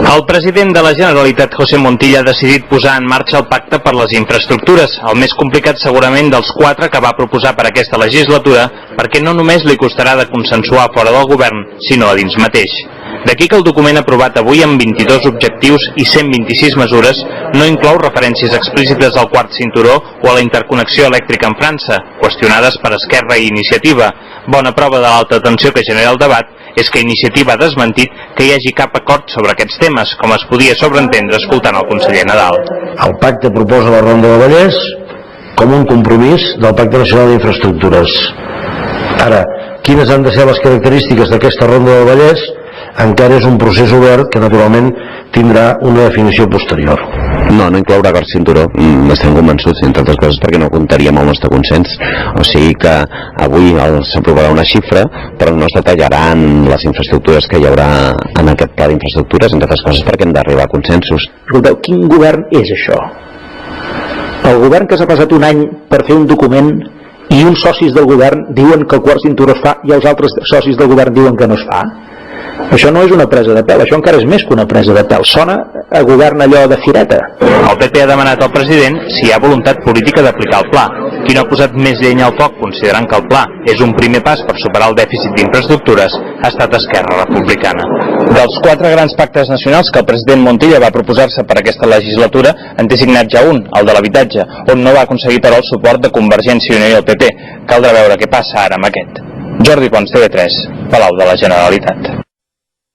El president de la Generalitat, José Montilla, ha decidit posar en marxa el pacte per les infraestructures, el més complicat segurament dels 4 que va proposar per aquesta legislatura, perquè no només li costarà de consensuar fora del govern, sinó a dins mateix. D'aquí que el document aprovat avui amb 22 objectius i 126 mesures no inclou referències explícites al quart cinturó o a la interconnexió elèctrica amb França, qüestionades per Esquerra i Iniciativa. Bona prova de l'alta tensió que genera el debat és que Iniciativa ha desmentit que hi hagi cap acord sobre aquests temes, com es podia sobreentendre escoltant el conseller Nadal. El pacte proposa la Ronda del Vallès com un compromís del Pacte Nacional d'Infraestructures. Ara, quines han de ser les característiques d'aquesta Ronda del Vallès encara és un procés obert que naturalment tindrà una definició posterior. No inclourà quart cinturó, estem convençuts, entre altres coses perquè no comptaria amb el nostre consens, o sigui que avui s'aprovarà una xifra però no es detallaran les infraestructures que hi haurà en aquest pla d'infraestructures, entre altres coses perquè hem d'arribar a consensos. Escolteu, quin govern és això? El govern que s'ha passat un any per fer un document i uns socis del govern diuen que el quart cinturó es fa i els altres socis del govern diuen que no es fa? Això no és una presa de pèl, això encara és més que una presa de pèl. Sona a govern allò de fireta. El PP ha demanat al president si hi ha voluntat política d'aplicar el pla. Qui no ha posat més llenya al foc considerant que el pla és un primer pas per superar el dèficit d'infraestructures ha estat Esquerra Republicana. Dels 4 grans pactes nacionals que el president Montilla va proposar-se per aquesta legislatura, en té signat ja un, el de l'habitatge, on no va aconseguir però el suport de Convergència i Unió i el PP. Caldrà veure què passa ara amb aquest. Jordi Pons, TV3, Palau de la Generalitat.